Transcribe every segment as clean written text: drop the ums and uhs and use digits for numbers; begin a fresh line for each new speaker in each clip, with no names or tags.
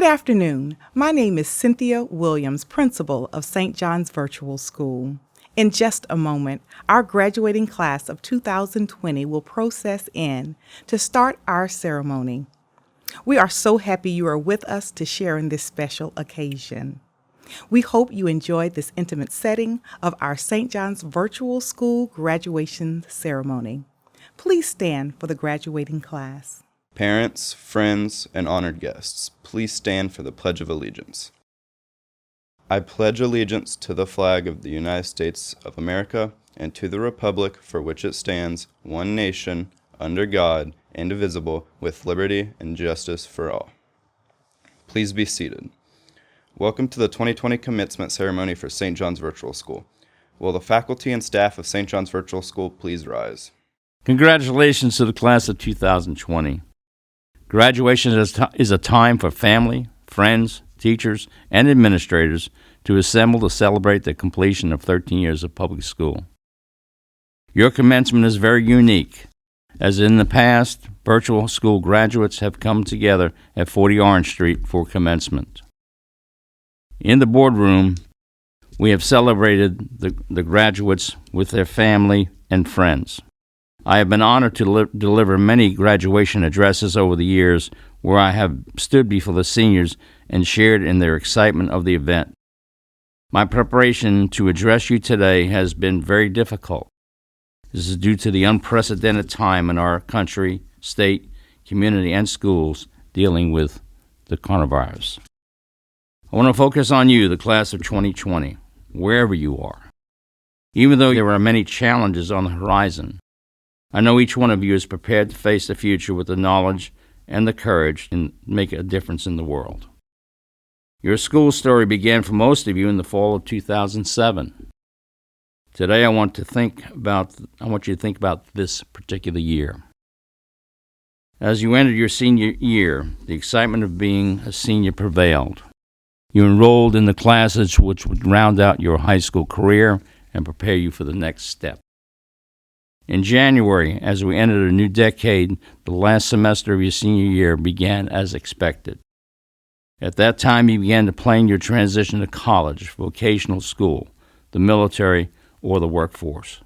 afternoon. My name is Cynthia Williams, principal of St. John's Virtual School. In just a moment, our graduating class of 2020 will process in to start our ceremony. We are so happy you are with us to share in this special occasion. We hope you enjoyed this intimate setting of our St. John's Virtual School graduation ceremony. Please stand for the graduating class.
Parents, friends, and honored guests, please stand for the Pledge of Allegiance. I pledge allegiance to the flag of the United States of America and to the republic for which it stands, one nation, under God, indivisible, with liberty and justice for all. Please be seated. Welcome to the 2020 Commencement ceremony for St. John's Virtual School. Will the faculty and staff of St. John's Virtual School please rise?
Congratulations to the class of 2020. Graduation is a time for family, friends, teachers, and administrators to assemble to celebrate the completion of 13 years of public school. Your commencement is very unique. As in the past, virtual school graduates have come together at 40 Orange Street for commencement. In the boardroom, we have celebrated the graduates with their family and friends. I have been honored to deliver many graduation addresses over the years where I have stood before the seniors and shared in their excitement of the event. My preparation to address you today has been very difficult. This is due to the unprecedented time in our country, state, community, and schools dealing with the coronavirus. I want to focus on you, the class of 2020, wherever you are. Even though there are many challenges on the horizon, I know each one of you is prepared to face the future with the knowledge and the courage to make a difference in the world. Your school story began for most of you in the fall of 2007. Today I want you to think about this particular year. As you entered your senior year, the excitement of being a senior prevailed. You enrolled in the classes which would round out your high school career and prepare you for the next step. In January, as we entered a new decade, the last semester of your senior year began as expected. At that time, you began to plan your transition to college, vocational school, the military, or the workforce.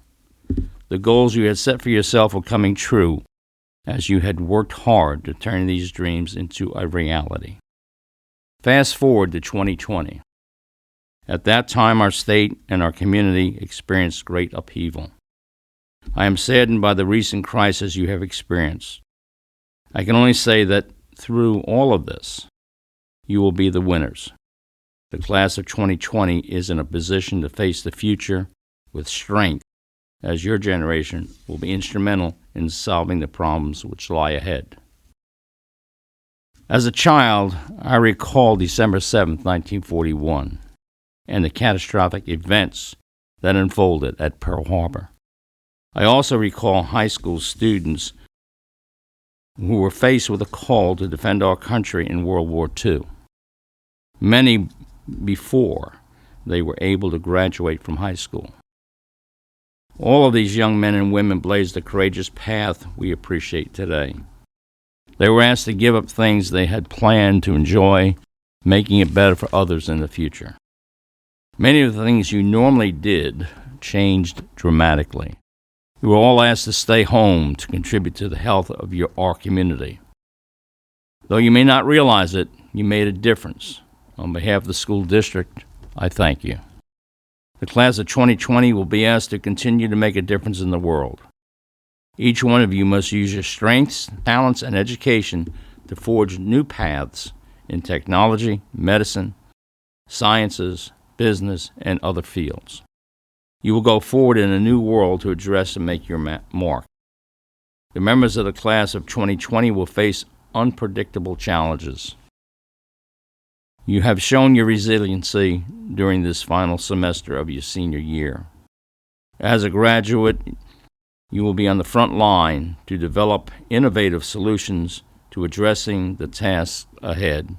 The goals you had set for yourself were coming true as you had worked hard to turn these dreams into a reality. Fast forward to 2020. At that time, our state and our community experienced great upheaval. I am saddened by the recent crisis you have experienced. I can only say that through all of this, you will be the winners. The class of 2020 is in a position to face the future with strength, as your generation will be instrumental in solving the problems which lie ahead. As a child, I recall December 7, 1941, and the catastrophic events that unfolded at Pearl Harbor. I also recall high school students who were faced with a call to defend our country in World War II. Many before they were able to graduate from high school. All of these young men and women blazed a courageous path we appreciate today. They were asked to give up things they had planned to enjoy, making it better for others in the future. Many of the things you normally did changed dramatically. You were all asked to stay home to contribute to the health of our community. Though you may not realize it, you made a difference. On behalf of the school district, I thank you. The class of 2020 will be asked to continue to make a difference in the world. Each one of you must use your strengths, talents, and education to forge new paths in technology, medicine, sciences, business, and other fields. You will go forward in a new world to address and make your mark. The members of the class of 2020 will face unpredictable challenges. You have shown your resiliency during this final semester of your senior year. As a graduate, you will be on the front line to develop innovative solutions to addressing the tasks ahead.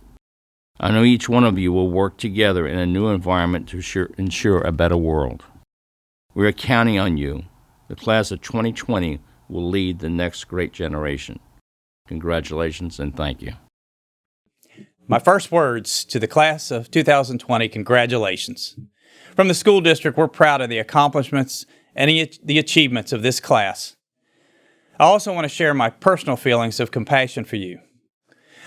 I know each one of you will work together in a new environment to ensure a better world. We are counting on you. The class of 2020 will lead the next great generation. Congratulations and thank you.
My first words to the class of 2020, congratulations. From the school district, we're proud of the accomplishments and the achievements of this class. I also want to share my personal feelings of compassion for you.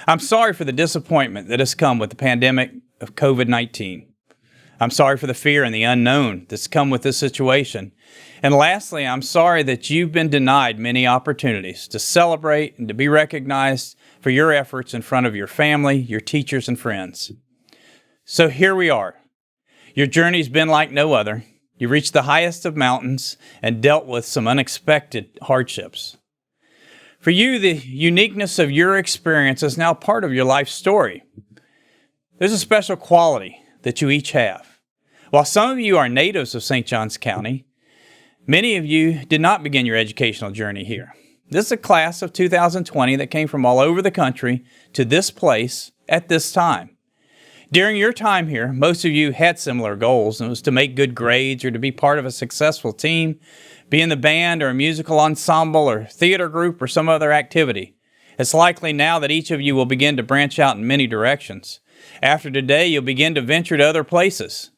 I'm sorry for the disappointment that has come with the pandemic of COVID-19. I'm sorry for the fear and the unknown that's come with this situation. And lastly, I'm sorry that you've been denied many opportunities to celebrate and to be recognized for your efforts in front of your family, your teachers, and friends. So here we are. Your journey's been like no other. You've reached the highest of mountains and dealt with some unexpected hardships. For you, the uniqueness of your experience is now part of your life story. There's a special quality that you each have. While some of you are natives of St. Johns County, many of you did not begin your educational journey here. This is a class of 2020 that came from all over the country to this place at this time. During your time here, most of you had similar goals, and it was to make good grades or to be part of a successful team, be in the band or a musical ensemble or theater group or some other activity. It's likely now that each of you will begin to branch out in many directions. After today, you'll begin to venture to other places.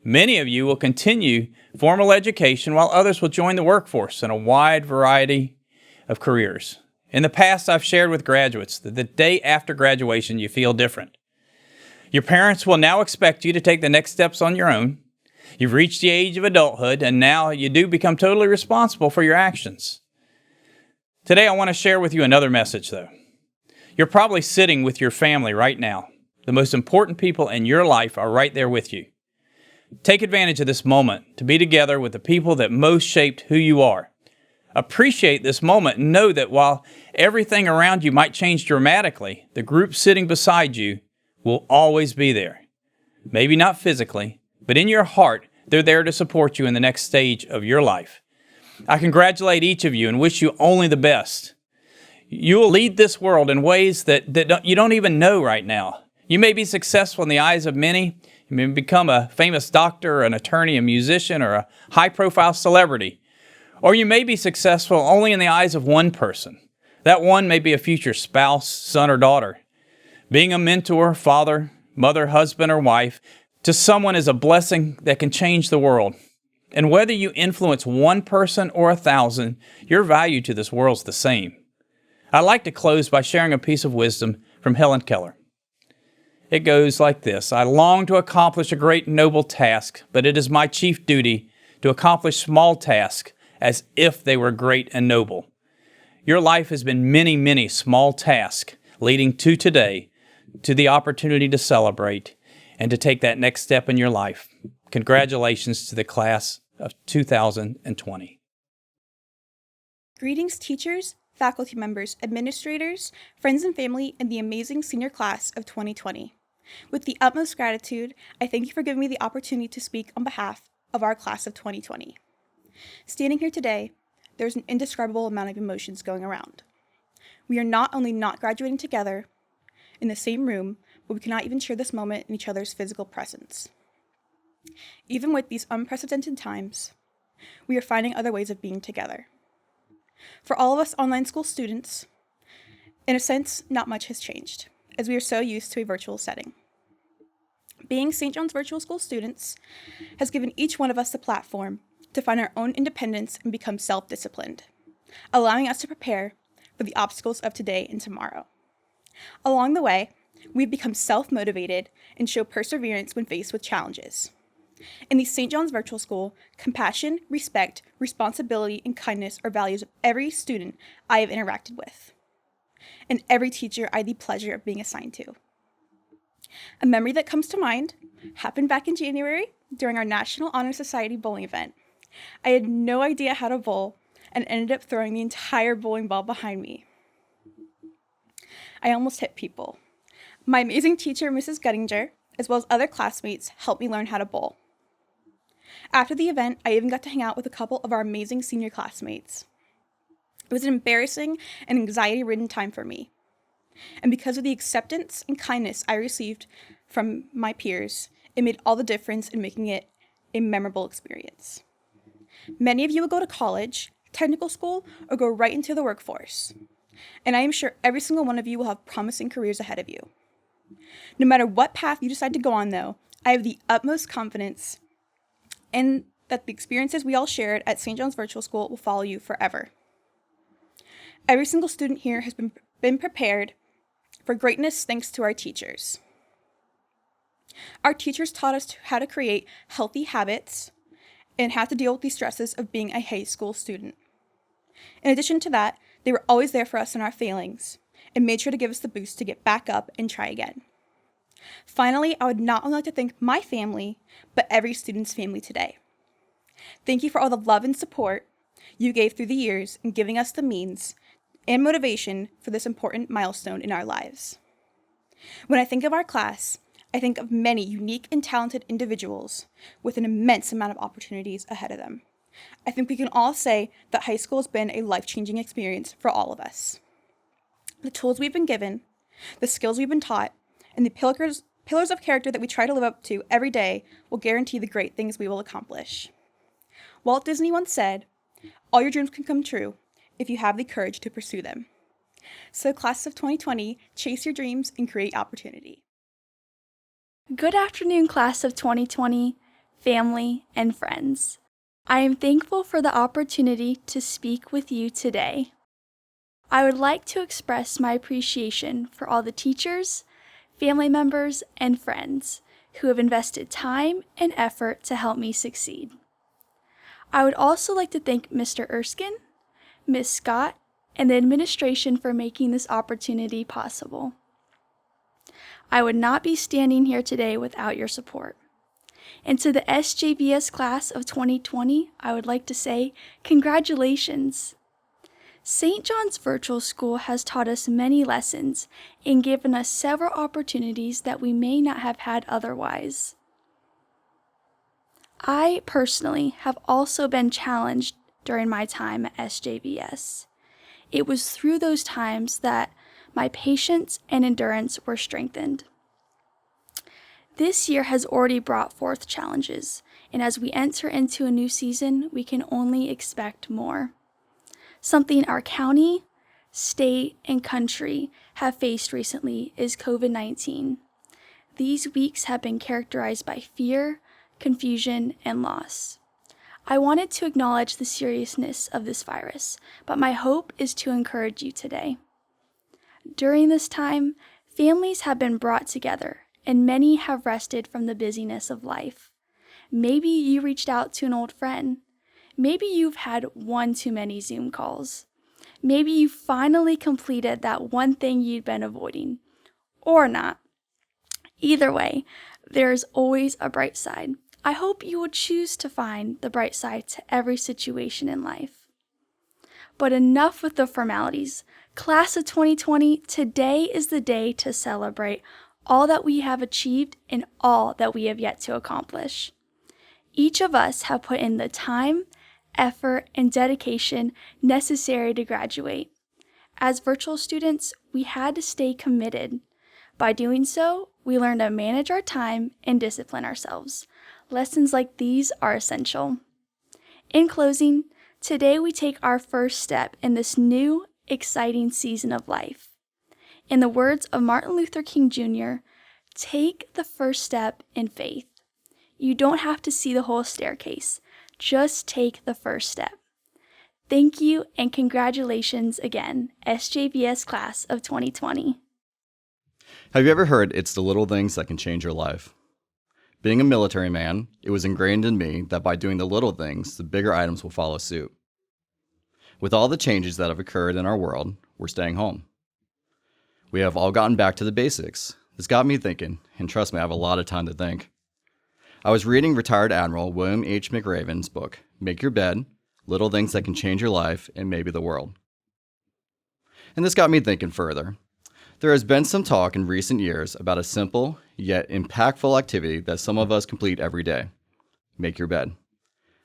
Many of you will continue formal education while others will join the workforce in a wide variety of careers. In the past, I've shared with graduates that the day after graduation, you feel different. Your parents will now expect you to take the next steps on your own. You've reached the age of adulthood, and now you do become totally responsible for your actions. Today, I want to share with you another message, though. You're probably sitting with your family right now. The most important people in your life are right there with you. Take advantage of this moment to be together with the people that most shaped who you are. Appreciate this moment and know that while everything around you might change dramatically, the group sitting beside you will always be there. Maybe not physically, but in your heart, they're there to support you in the next stage of your life. I congratulate each of you and wish you only the best. You will lead this world in ways that you don't even know right now. You may be successful in the eyes of many. You may become a famous doctor, an attorney, a musician, or a high-profile celebrity. Or you may be successful only in the eyes of one person. That one may be a future spouse, son, or daughter. Being a mentor, father, mother, husband, or wife to someone is a blessing that can change the world. And whether you influence one person or 1,000, your value to this world is the same. I'd like to close by sharing a piece of wisdom from Helen Keller. It goes like this: I long to accomplish a great and noble task, but it is my chief duty to accomplish small tasks as if they were great and noble. Your life has been many, many small tasks leading to today, to the opportunity to celebrate and to take that next step in your life. Congratulations to the class of 2020.
Greetings, teachers, faculty members, administrators, friends and family, and the amazing senior class of 2020. With the utmost gratitude, I thank you for giving me the opportunity to speak on behalf of our class of 2020. Standing here today, there's an indescribable amount of emotions going around. We are not only not graduating together in the same room, but we cannot even share this moment in each other's physical presence. Even with these unprecedented times, we are finding other ways of being together. For all of us online school students, in a sense, not much has changed, as we are so used to a virtual setting. Being St. John's Virtual School students has given each one of us the platform to find our own independence and become self-disciplined, allowing us to prepare for the obstacles of today and tomorrow. Along the way, we've become self-motivated and show perseverance when faced with challenges. In the St. John's Virtual School, compassion, respect, responsibility, and kindness are values of every student I have interacted with, and every teacher I had the pleasure of being assigned to. A memory that comes to mind happened back in January during our National Honor Society bowling event. I had no idea how to bowl and ended up throwing the entire bowling ball behind me. I almost hit people. My amazing teacher, Mrs. Guttinger, as well as other classmates, helped me learn how to bowl. After the event, I even got to hang out with a couple of our amazing senior classmates. It was an embarrassing and anxiety-ridden time for me. And because of the acceptance and kindness I received from my peers, it made all the difference in making it a memorable experience. Many of you will go to college, technical school, or go right into the workforce. And I am sure every single one of you will have promising careers ahead of you. No matter what path you decide to go on, though, I have the utmost confidence in that the experiences we all shared at St. John's Virtual School will follow you forever. Every single student here has been prepared for greatness thanks to our teachers. Our teachers taught us how to create healthy habits and how to deal with the stresses of being a high school student. In addition to that, they were always there for us in our failings and made sure to give us the boost to get back up and try again. Finally, I would not only like to thank my family, but every student's family today. Thank you for all the love and support you gave through the years in giving us the means and motivation for this important milestone in our lives. When I think of our class, I think of many unique and talented individuals with an immense amount of opportunities ahead of them. I think we can all say that high school has been a life-changing experience for all of us. The tools we've been given, the skills we've been taught, and the pillars of character that we try to live up to every day will guarantee the great things we will accomplish. Walt Disney once said, "All your dreams can come true if you have the courage to pursue them." So class of 2020, chase your dreams and create opportunity.
Good afternoon, class of 2020, family, and friends. I am thankful for the opportunity to speak with you today. I would like to express my appreciation for all the teachers, family members, and friends who have invested time and effort to help me succeed. I would also like to thank Mr. Erskine, Ms. Scott, and the administration for making this opportunity possible. I would not be standing here today without your support. And to the SJVS class of 2020, I would like to say congratulations. St. John's Virtual School has taught us many lessons and given us several opportunities that we may not have had otherwise. I personally have also been challenged during my time at SJVS. It was through those times that my patience and endurance were strengthened. This year has already brought forth challenges, and as we enter into a new season, we can only expect more. Something our county, state, and country have faced recently is COVID-19. These weeks have been characterized by fear, confusion, and loss. I wanted to acknowledge the seriousness of this virus, but my hope is to encourage you today. During this time, families have been brought together, and many have rested from the busyness of life. Maybe you reached out to an old friend. Maybe you've had one too many Zoom calls. Maybe you finally completed that one thing you'd been avoiding, or not. Either way, there's always a bright side. I hope you will choose to find the bright side to every situation in life. But enough with the formalities. Class of 2020, today is the day to celebrate all that we have achieved and all that we have yet to accomplish. Each of us have put in the time, effort, and dedication necessary to graduate. As virtual students, we had to stay committed. By doing so, we learned to manage our time and discipline ourselves. Lessons like these are essential. In closing, today we take our first step in this new, exciting season of life. In the words of Martin Luther King Jr., take the first step in faith. You don't have to see the whole staircase. Just take the first step. Thank you and congratulations again, SJVS class of 2020.
Have you ever heard it's the little things that can change your life? Being a military man, it was ingrained in me that by doing the little things, the bigger items will follow suit. With all the changes that have occurred in our world, we're staying home. We have all gotten back to the basics. This got me thinking, and trust me, I have a lot of time to think. I was reading retired Admiral William H. McRaven's book, Make Your Bed, Little Things That Can Change Your Life and Maybe the World. And this got me thinking further. There has been some talk in recent years about a simple yet impactful activity that some of us complete every day. Make your bed.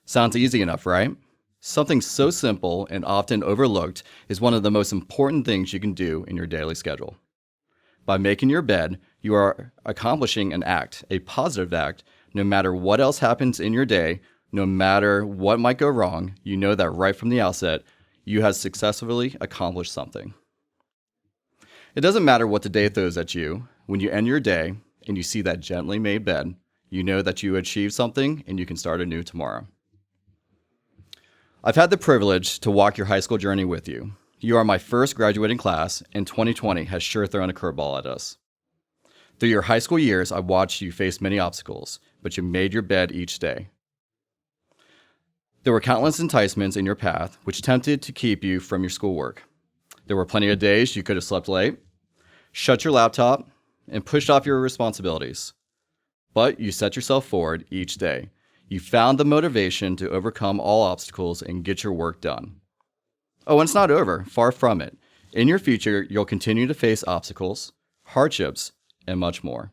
Sounds easy enough, right? Something so simple and often overlooked is one of the most important things you can do in your daily schedule. By making your bed, you are accomplishing an act, a positive act. No matter what else happens in your day, no matter what might go wrong, you know that right from the outset, you have successfully accomplished something. It doesn't matter what the day throws at you. when you end your day and you see that gently made bed, you know that you achieved something and you can start anew tomorrow. I've had the privilege to walk your high school journey with you. You are my first graduating class, and 2020 has sure thrown a curveball at us. Through your high school years, I've watched you face many obstacles, but you made your bed each day. There were countless enticements in your path which tempted to keep you from your schoolwork. There were plenty of days you could have slept late, shut your laptop, and pushed off your responsibilities. But you set yourself forward each day. You found the motivation to overcome all obstacles and get your work done. Oh, and it's not over. Far from it. In your future, you'll continue to face obstacles, hardships, and much more.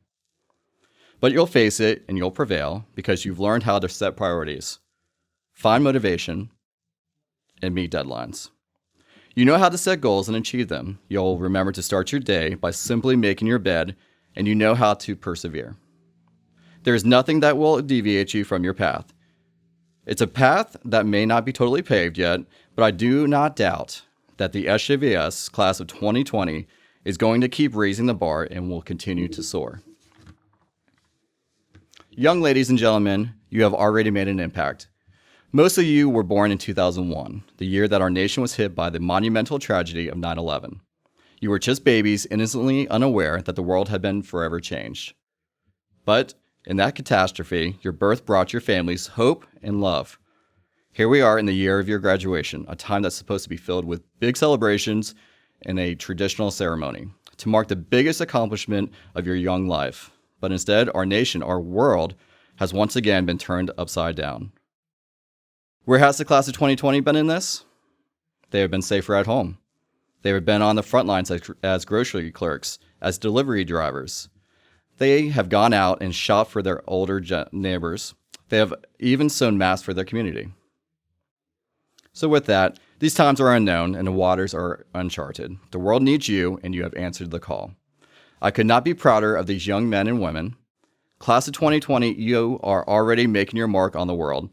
But you'll face it and you'll prevail because you've learned how to set priorities, find motivation, and meet deadlines. You know how to set goals and achieve them. You'll remember to start your day by simply making your bed, and you know how to persevere. There is nothing that will deviate you from your path. It's a path that may not be totally paved yet, but I do not doubt that the SJVS class of 2020 is going to keep raising the bar and will continue to soar. Young ladies and gentlemen, you have already made an impact. Most of you were born in 2001, the year that our nation was hit by the monumental tragedy of 9/11. You were just babies, innocently unaware that the world had been forever changed. But in that catastrophe, your birth brought your families hope and love. Here we are in the year of your graduation, a time that's supposed to be filled with big celebrations and a traditional ceremony to mark the biggest accomplishment of your young life. But instead, our nation, our world, has once again been turned upside down. Where has the class of 2020 been in this? They have been safer at home. They have been on the front lines as grocery clerks, as delivery drivers. They have gone out and shopped for their older neighbors. They have even sewn masks for their community. So with that, these times are unknown and the waters are uncharted. The world needs you, and you have answered the call. I could not be prouder of these young men and women. Class of 2020, you are already making your mark on the world.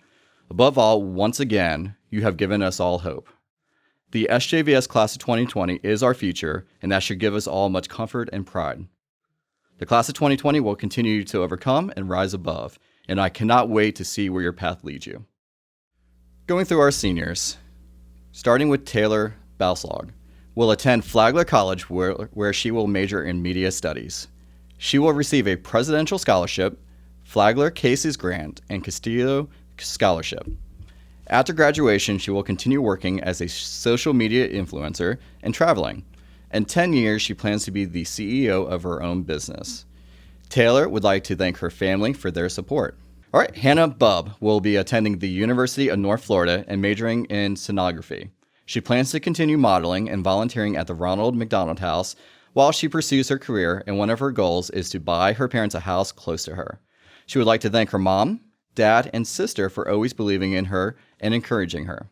Above all, once again, you have given us all hope. The SJVS class of 2020 is our future, and that should give us all much comfort and pride. The class of 2020 will continue to overcome and rise above, and I cannot wait to see where your path leads you. Going through our seniors, starting with Taylor Balslog, will attend Flagler College where she will major in media studies. She will receive a presidential scholarship, Flagler Casey's Grant, and Castillo Scholarship. After graduation, she will continue working as a social media influencer and traveling. In 10 years, she plans to be the CEO of her own business. Taylor would like to thank her family for their support. All right, Hannah Bubb will be attending the University of North Florida and majoring in stenography. She plans to continue modeling and volunteering at the Ronald McDonald House while she pursues her career, and one of her goals is to buy her parents a house close to her. She would like to thank her mom, dad, and sister for always believing in her and encouraging her.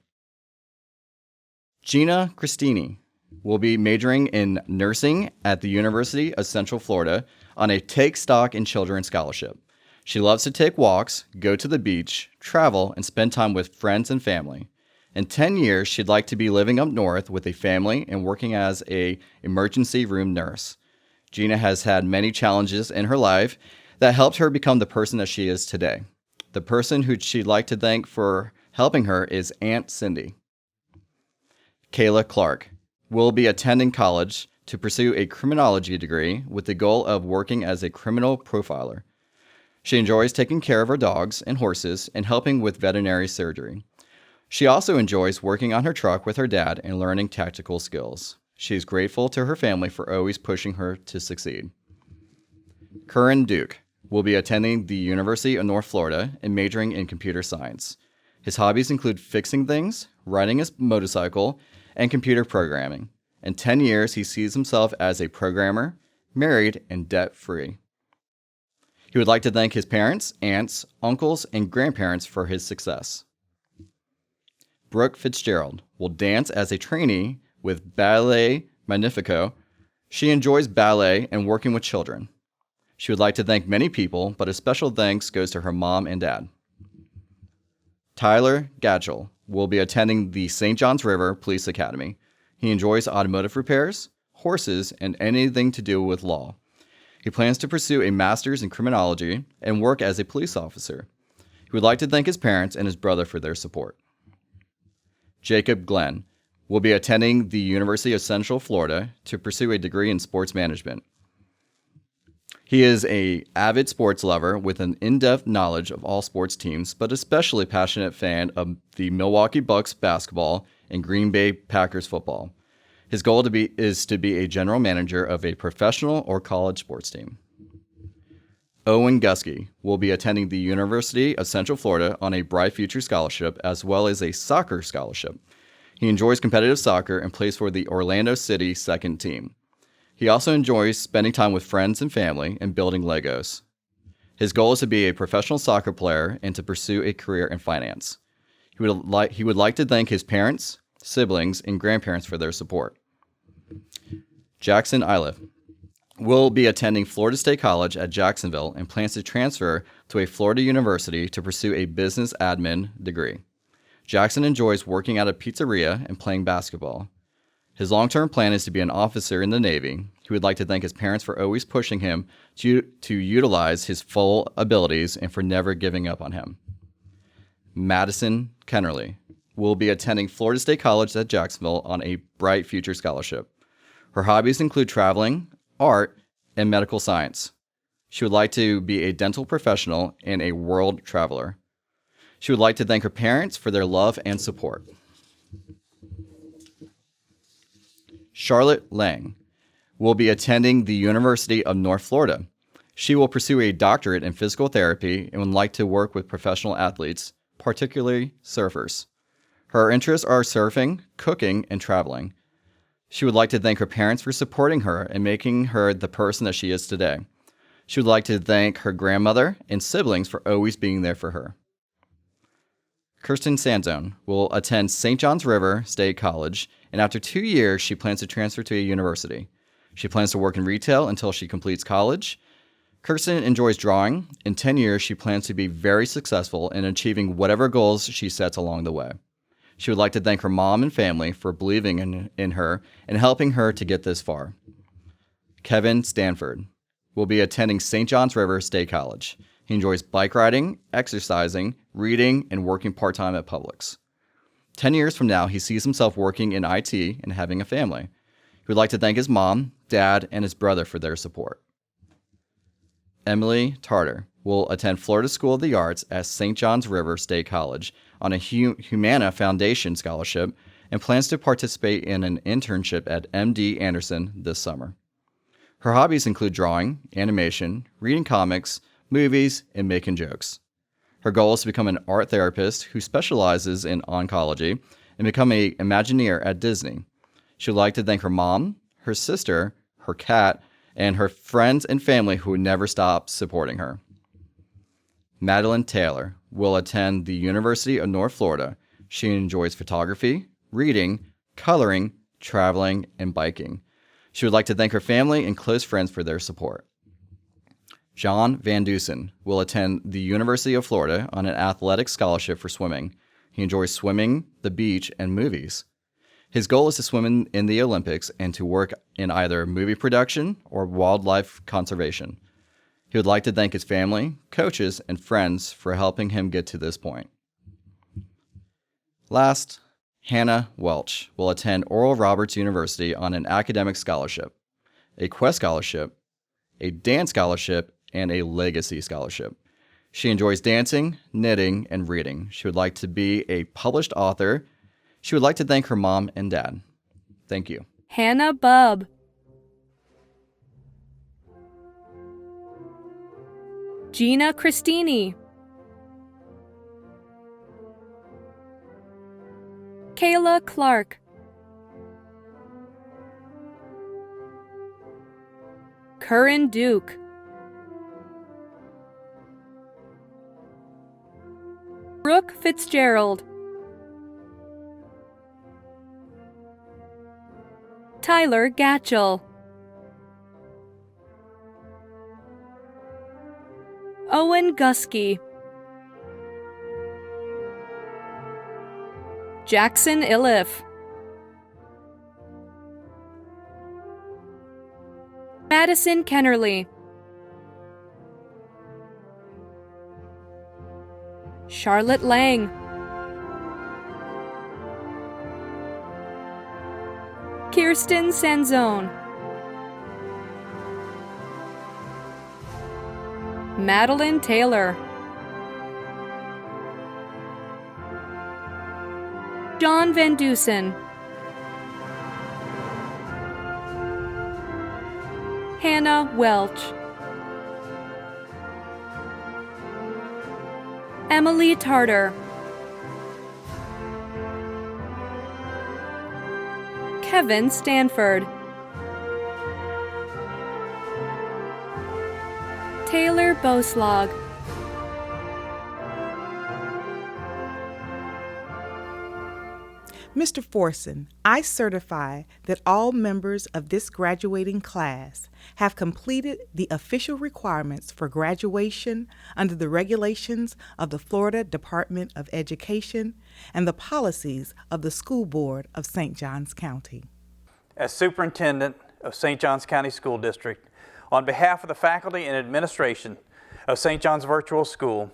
Gina Christini will be majoring in nursing at the University of Central Florida on a Take Stock in Children scholarship. She loves to take walks, go to the beach, travel, and spend time with friends and family. In 10 years, she'd like to be living up north with a family and working as an emergency room nurse. Gina has had many challenges in her life that helped her become the person that she is today. The person who she'd like to thank for helping her is Aunt Cindy. Kayla Clark will be attending college to pursue a criminology degree with the goal of working as a criminal profiler. She enjoys taking care of her dogs and horses and helping with veterinary surgery. She also enjoys working on her truck with her dad and learning tactical skills. She is grateful to her family for always pushing her to succeed. Curran Duke will be attending the University of North Florida and majoring in computer science. His hobbies include fixing things, riding his motorcycle, and computer programming. In 10 years, he sees himself as a programmer, married, and debt-free. He would like to thank his parents, aunts, uncles, and grandparents for his success. Brooke Fitzgerald will dance as a trainee with Ballet Magnifico. She enjoys ballet and working with children. She would like to thank many people, but a special thanks goes to her mom and dad. Tyler Gatchell will be attending the St. Johns River Police Academy. He enjoys automotive repairs, horses, and anything to do with law. He plans to pursue a master's in criminology and work as a police officer. He would like to thank his parents and his brother for their support. Jacob Glenn will be attending the University of Central Florida to pursue a degree in sports management. He is an avid sports lover with an in-depth knowledge of all sports teams, but especially passionate fan of the Milwaukee Bucks basketball and Green Bay Packers football. His goal is to be a general manager of a professional or college sports team. Owen Gusky will be attending the University of Central Florida on a Bright Future Scholarship as well as a soccer scholarship. He enjoys competitive soccer and plays for the Orlando City second team. He also enjoys spending time with friends and family and building Legos. His goal is to be a professional soccer player and to pursue a career in finance. He would like to thank his parents, siblings, and grandparents for their support. Jackson Iliff will be attending Florida State College at Jacksonville and plans to transfer to a Florida university to pursue a business admin degree. Jackson enjoys working at a pizzeria and playing basketball. His long-term plan is to be an officer in the Navy. He would like to thank his parents for always pushing him to utilize his full abilities and for never giving up on him. Madison Kennerly will be attending Florida State College at Jacksonville on a Bright Future Scholarship. Her hobbies include traveling, art, and medical science. She would like to be a dental professional and a world traveler. She would like to thank her parents for their love and support. Charlotte Lang will be attending the University of North Florida. She will pursue a doctorate in physical therapy and would like to work with professional athletes, particularly surfers. Her interests are surfing, cooking, and traveling. She would like to thank her parents for supporting her and making her the person that she is today. She would like to thank her grandmother and siblings for always being there for her. Kirsten Sanzone will attend St. John's River State College, and after 2 years, she plans to transfer to a university. She plans to work in retail until she completes college. Kirsten enjoys drawing. In 10 years, she plans to be very successful in achieving whatever goals she sets along the way. She would like to thank her mom and family for believing in her and helping her to get this far. Kevin Stanford will be attending St. John's River State College. He enjoys bike riding, exercising, reading, and working part-time at Publix. 10 years from now, he sees himself working in IT and having a family. He would like to thank his mom, dad, and his brother for their support. Emily Tarter will attend Florida School of the Arts at St. John's River State College on a Humana Foundation scholarship and plans to participate in an internship at MD Anderson this summer. Her hobbies include drawing, animation, reading comics, movies, and making jokes. Her goal is to become an art therapist who specializes in oncology and become an Imagineer at Disney. She would like to thank her mom, her sister, her cat, and her friends and family who never stop supporting her. Madeline Taylor will attend the University of North Florida. She enjoys photography, reading, coloring, traveling, and biking. She would like to thank her family and close friends for their support. John Van Dusen will attend the University of Florida on an athletic scholarship for swimming. He enjoys swimming, the beach, and movies. His goal is to swim in the Olympics and to work in either movie production or wildlife conservation. He would like to thank his family, coaches, and friends for helping him get to this point. Last, Hannah Welch will attend Oral Roberts University on an academic scholarship, a Quest Scholarship, a dance scholarship, and a legacy scholarship. She enjoys dancing, knitting, and reading. She would like to be a published author. She would like to thank her mom and dad. Thank you.
Hannah Bubb. Gina Christini. Kayla Clark. Curran Duke. Brooke Fitzgerald. Tyler Gatchell. Owen Gusky. Jackson Iliff. Madison Kennerly. Charlotte Lang. Kirsten Sanzone. Madeline Taylor. John Van Dusen. Hannah Welch. Emily Tartar. Kevin Stanford. Taylor Boslag.
Mr. Forson, I certify that all members of this graduating class have completed the official requirements for graduation under the regulations of the Florida Department of Education and the policies of the School Board of St. Johns County.
As Superintendent of St. Johns County School District, on behalf of the faculty and administration of St. John's Virtual School,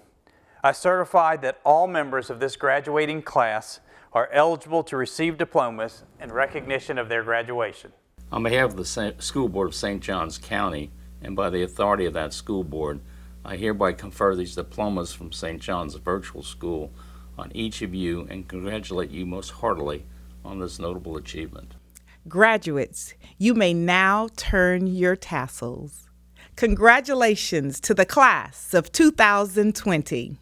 I certify that all members of this graduating class are eligible to receive diplomas in recognition of their graduation.
On behalf of the School Board of St. Johns County, and by the authority of that school board, I hereby confer these diplomas from St. John's Virtual School on each of you and congratulate you most heartily on this notable achievement.
Graduates, you may now turn your tassels. Congratulations to the class of 2020.